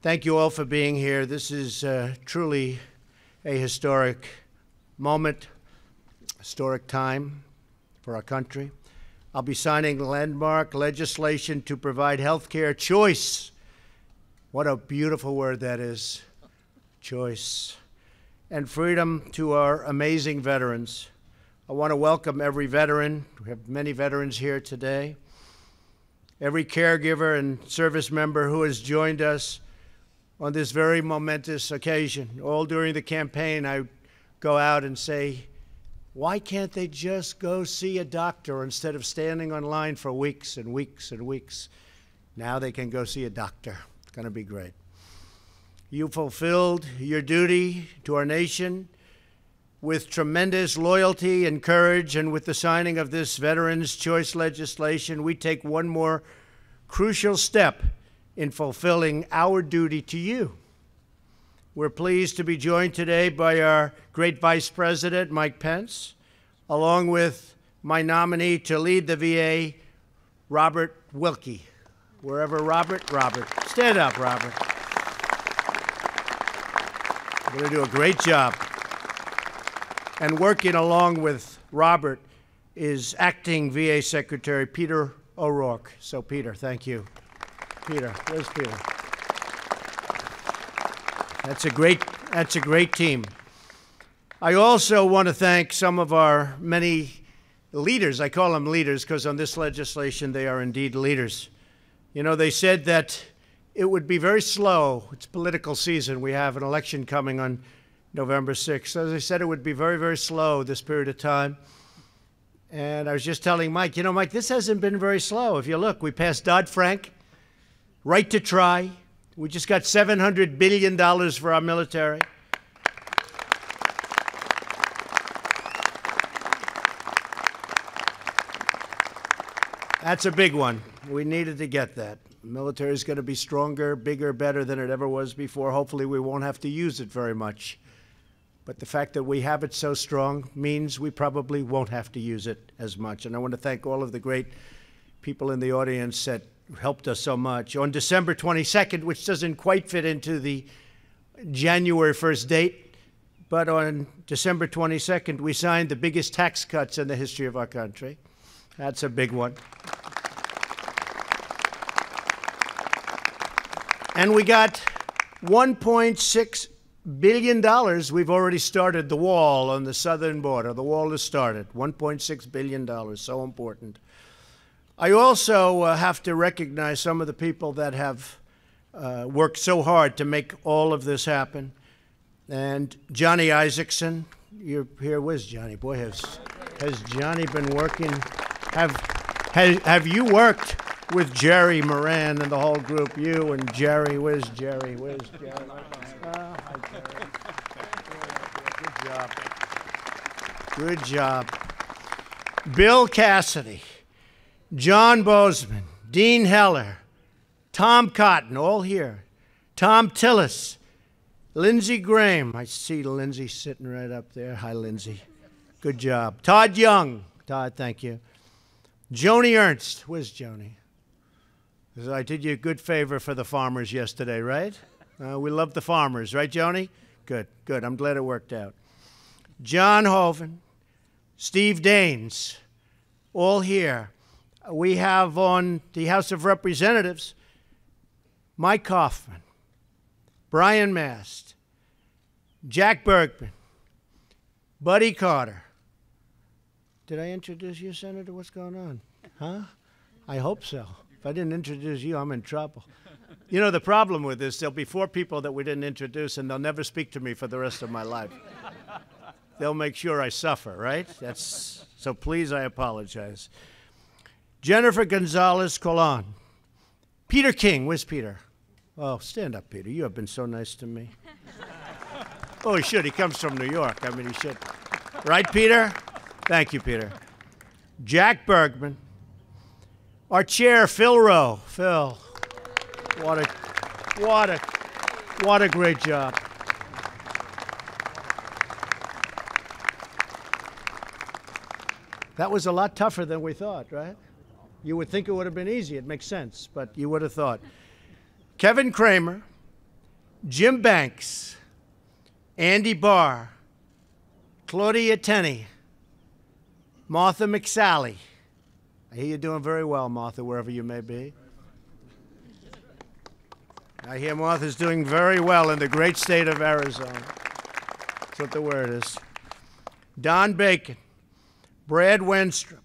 Thank you all for being here. This is truly a historic moment, historic time for our country. I'll be signing landmark legislation to provide health care choice. What a beautiful word that is, choice. And freedom to our amazing veterans. I want to welcome every veteran. We have many veterans here today. Every caregiver and service member who has joined us on this very momentous occasion. All during the campaign, I go out and say, why can't they just go see a doctor instead of standing online for weeks and weeks and weeks? Now they can go see a doctor. It's going to be great. You fulfilled your duty to our nation with tremendous loyalty and courage, and with the signing of this Veterans' Choice legislation, we take one more crucial step in fulfilling our duty to you. We're pleased to be joined today by our great Vice President, Mike Pence, along with my nominee to lead the VA, Robert Wilkie. Wherever Robert, stand up, Robert. You're going to do a great job. And working along with Robert is Acting VA Secretary Peter O'Rourke. So Peter, thank you. Peter, where's Peter? That's a great team. I also want to thank some of our many leaders. I call them leaders because on this legislation they are indeed leaders. You know, they said that it would be very slow. It's political season. We have an election coming on November 6th. As I said, it would be very, very slow this period of time. And I was just telling Mike, you know, Mike, this hasn't been very slow. If you look, we passed Dodd-Frank, right to try. We just got $700 billion for our military. That's a big one. We needed to get that. The military is going to be stronger, bigger, better than it ever was before. Hopefully we won't have to use it very much. But the fact that we have it so strong means we probably won't have to use it as much. And I want to thank all of the great people in the audience that helped us so much. On December 22nd, which doesn't quite fit into the January 1st date, but on December 22nd, we signed the biggest tax cuts in the history of our country. That's a big one. And we got $1.6 billion. We've already started the wall on the southern border. The wall has started. $1.6 billion, so important. I also have to recognize some of the people that have worked so hard to make all of this happen. And Johnny Isaacson, you're here. Where's Johnny? Boy, has Johnny been working? Have you worked with Jerry Moran and the whole group? You and Jerry. Where's Jerry? Where's Jerry? Hi, Jerry. Good job. Good job. Bill Cassidy, John Bozeman, Dean Heller, Tom Cotton, all here. Tom Tillis, Lindsey Graham. I see Lindsey sitting right up there. Hi, Lindsey. Good job. Todd Young. Todd, thank you. Joni Ernst. Where's Joni? I did you a good favor for the farmers yesterday, right? We love the farmers, right, Joni? Good, good. I'm glad it worked out. John Hoven, Steve Daines, all here. We have on the House of Representatives, Mike Kaufman, Brian Mast, Jack Bergman, Buddy Carter. Did I introduce you, Senator? What's going on? Huh? I hope so. If I didn't introduce you, I'm in trouble. You know, the problem with this, there'll be 4 people that we didn't introduce, and they'll never speak to me for the rest of my life. They'll make sure I suffer, right? So please, I apologize. Jennifer Gonzalez Colon. Peter King. Where's Peter? Oh, stand up, Peter. You have been so nice to me. Oh, he should. He comes from New York. I mean, he should. Right, Peter? Thank you, Peter. Jack Bergman. Our chair, Phil Rowe. Phil, what a great job. That was a lot tougher than we thought, right? You would think it would have been easy. It makes sense, but you would have thought. Kevin Kramer, Jim Banks, Andy Barr, Claudia Tenney, Martha McSally. I hear you're doing very well, Martha, wherever you may be. I hear Martha's doing very well in the great state of Arizona. That's what the word is. Don Bacon, Brad Wenstrup,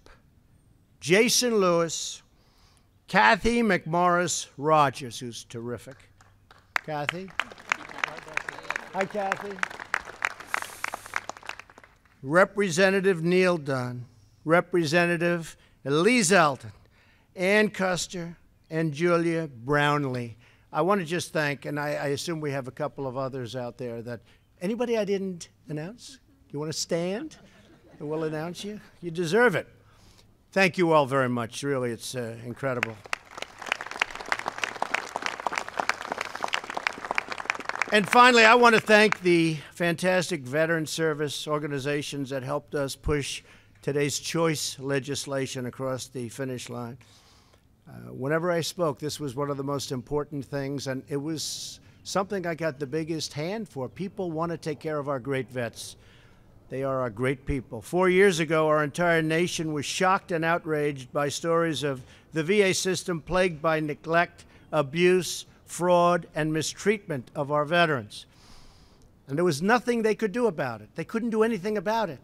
Jason Lewis, Kathy McMorris Rogers, who's terrific. Kathy? Hi, Kathy. Representative Neil Dunn, Representative Elise Elton, Ann Custer, and Julia Brownlee. I want to just thank, and I assume we have a couple of others out there that, anybody I didn't announce? You want to stand and we'll announce you? You deserve it. Thank you all very much. Really, it's incredible. And finally, I want to thank the fantastic veteran service organizations that helped us push today's choice legislation across the finish line. Whenever I spoke, this was one of the most important things, and it was something I got the biggest hand for. People want to take care of our great vets. They are our great people. 4 years ago, our entire nation was shocked and outraged by stories of the VA system plagued by neglect, abuse, fraud, and mistreatment of our veterans. And there was nothing they could do about it. They couldn't do anything about it.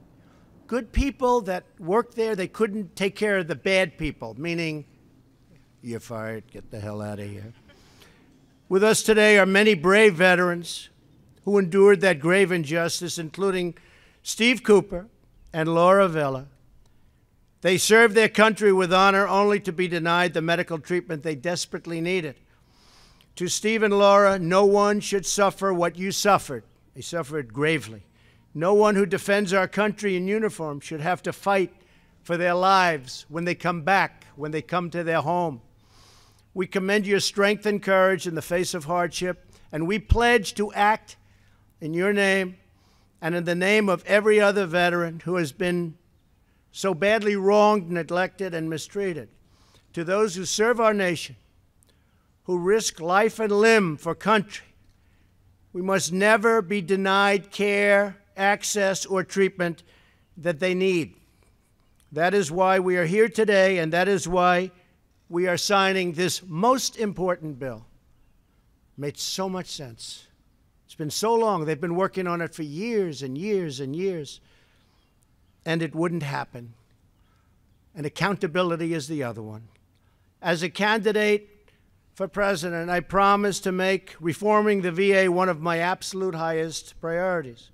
Good people that worked there, they couldn't take care of the bad people, meaning, you're fired, get the hell out of here. With us today are many brave veterans who endured that grave injustice, including Steve Cooper and Laura Villa. They served their country with honor only to be denied the medical treatment they desperately needed. To Steve and Laura, no one should suffer what you suffered. They suffered gravely. No one who defends our country in uniform should have to fight for their lives when they come back, when they come to their home. We commend your strength and courage in the face of hardship, and we pledge to act in your name and in the name of every other veteran who has been so badly wronged, neglected, and mistreated. To those who serve our nation, who risk life and limb for country, we must never be denied care, access, or treatment that they need. That is why we are here today, and that is why we are signing this most important bill. It made so much sense. It's been so long. They've been working on it for years and years and years, and it wouldn't happen. And accountability is the other one. As a candidate for president, I promise to make reforming the VA one of my absolute highest priorities.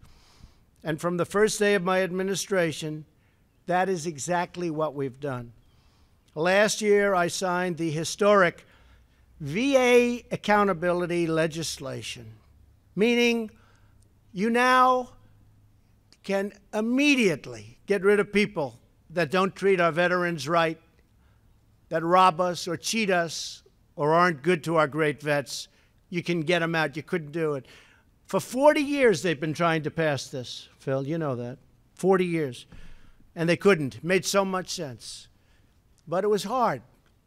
And from the first day of my administration, that is exactly what we've done. Last year, I signed the historic VA accountability legislation, meaning you now can immediately get rid of people that don't treat our veterans right, that rob us or cheat us or aren't good to our great vets. You can get them out. You couldn't do it. For 40 years, they've been trying to pass this, Phil. You know that. 40 years. And they couldn't. It made so much sense. But it was hard.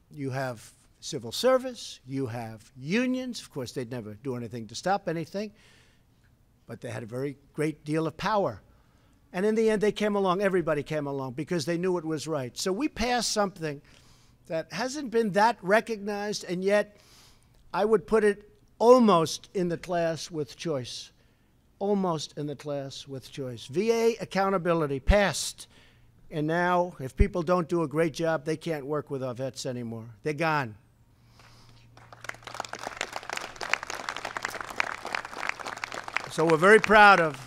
You have civil service. You have unions. Of course, they'd never do anything to stop anything. But they had a very great deal of power. And in the end, they came along. Everybody came along because they knew it was right. So we passed something that hasn't been that recognized, and yet I would put it almost in the class with choice. Almost in the class with choice. VA accountability passed. And now, if people don't do a great job, they can't work with our vets anymore. They're gone. So we're very proud of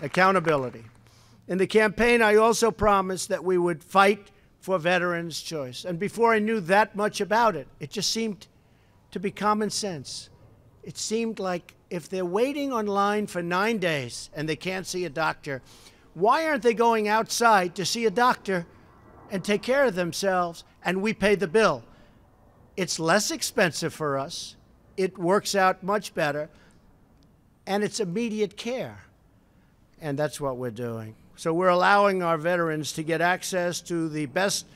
accountability. In the campaign, I also promised that we would fight for veterans' choice. And before I knew that much about it, it just seemed to be common sense. It seemed like if they're waiting online for 9 days and they can't see a doctor, why aren't they going outside to see a doctor and take care of themselves, and we pay the bill? It's less expensive for us. It works out much better, and it's immediate care. And that's what we're doing. So we're allowing our veterans to get access to the best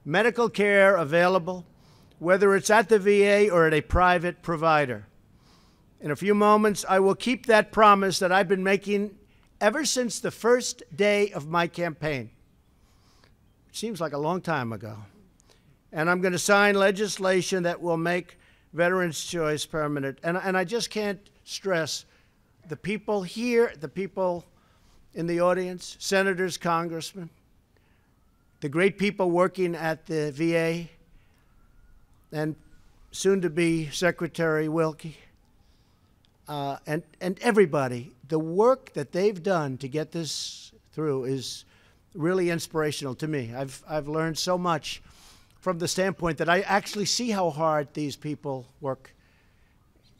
medical care available, whether it's at the VA or at a private provider. In a few moments, I will keep that promise that I've been making ever since the first day of my campaign. It seems like a long time ago. And I'm going to sign legislation that will make Veterans' Choice permanent. And I just can't stress the people here, the people in the audience, senators, congressmen, the great people working at the VA, and soon-to-be Secretary Wilkie, and everybody. The work that they've done to get this through is really inspirational to me. I've learned so much from the standpoint that I actually see how hard these people work.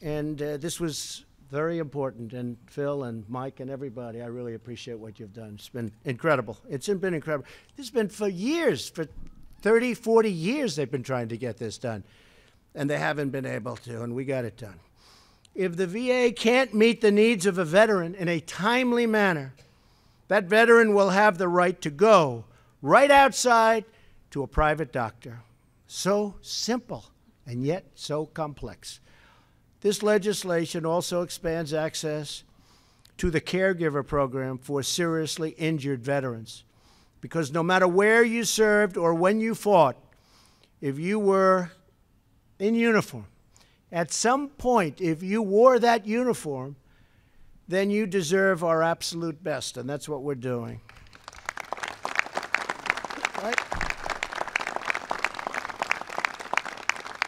And this was very important. And Phil and Mike and everybody, I really appreciate what you've done. It's been incredible. It's been incredible. This has been for years, for 30, 40 years they've been trying to get this done. And they haven't been able to, and we got it done. If the VA can't meet the needs of a veteran in a timely manner, that veteran will have the right to go right outside to a private doctor. So simple, and yet so complex. This legislation also expands access to the caregiver program for seriously injured veterans. Because no matter where you served or when you fought, if you were in uniform, at some point, if you wore that uniform, then you deserve our absolute best, and that's what we're doing. Right?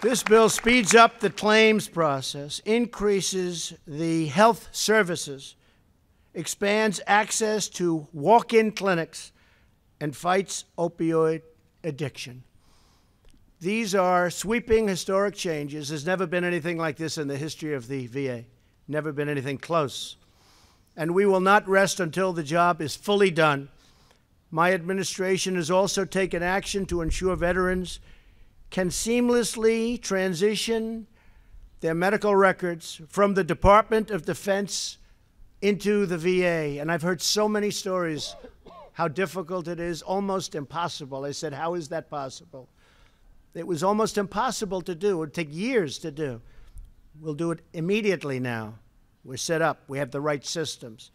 This bill speeds up the claims process, increases the health services, expands access to walk-in clinics, and fights opioid addiction. These are sweeping, historic changes. There's never been anything like this in the history of the VA. Never been anything close. And we will not rest until the job is fully done. My administration has also taken action to ensure veterans can seamlessly transition their medical records from the Department of Defense into the VA. And I've heard so many stories how difficult it is, almost impossible. I said, how is that possible? It was almost impossible to do. It would take years to do. We'll do it immediately now. We're set up. We have the right systems.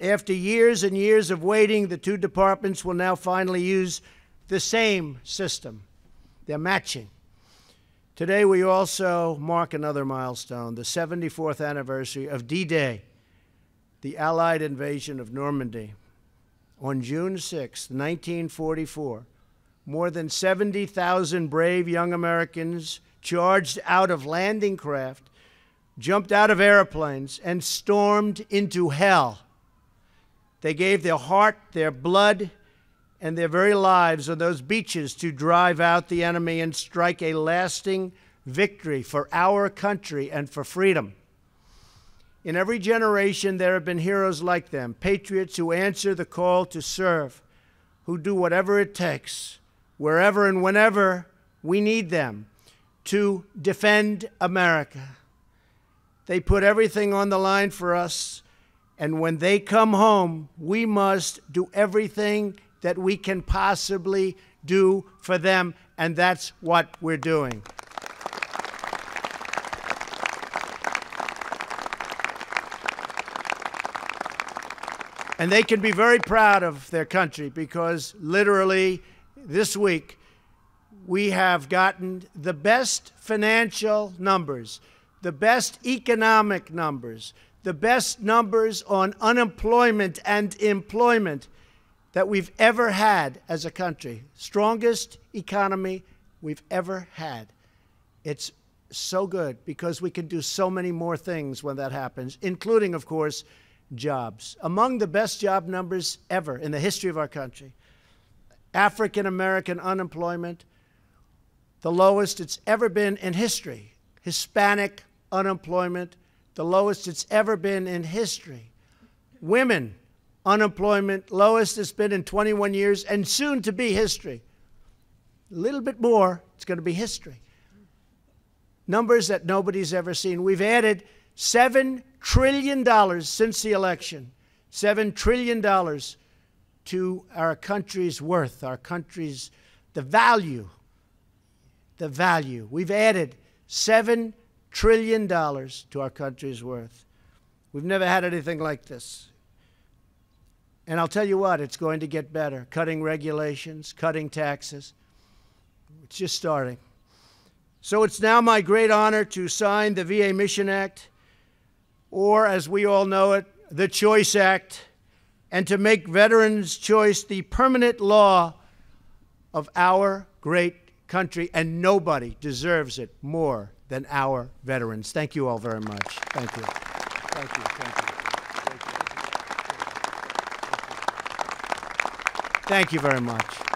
After years and years of waiting, the two departments will now finally use the same system. They're matching. Today, we also mark another milestone, the 74th anniversary of D-Day, the Allied invasion of Normandy. On June 6, 1944, more than 70,000 brave young Americans charged out of landing craft, jumped out of airplanes, and stormed into hell. They gave their heart, their blood, and their very lives on those beaches to drive out the enemy and strike a lasting victory for our country and for freedom. In every generation, there have been heroes like them, patriots who answer the call to serve, who do whatever it takes, wherever and whenever we need them, to defend America. They put everything on the line for us, and when they come home, we must do everything that we can possibly do for them, and that's what we're doing. And they can be very proud of their country because literally this week we have gotten the best financial numbers, the best economic numbers, the best numbers on unemployment and employment that we've ever had as a country. Strongest economy we've ever had. It's so good because we can do so many more things when that happens, including, of course, jobs. Among the best job numbers ever in the history of our country. African American unemployment, the lowest it's ever been in history. Hispanic unemployment, the lowest it's ever been in history. Women unemployment, lowest it's been in 21 years, and soon to be history. A little bit more, it's going to be history. Numbers that nobody's ever seen. We've added $7 trillion since the election, $7 trillion to our country's worth, our country's, the value. We've added $7 trillion to our country's worth. We've never had anything like this. And I'll tell you what, it's going to get better. Cutting regulations, cutting taxes. It's just starting. So it's now my great honor to sign the VA Mission Act, or as we all know it, the Choice Act, and to make Veterans' Choice the permanent law of our great country, and nobody deserves it more than our veterans. Thank you all very much. Thank you. Thank you. Thank you. Thank you very much.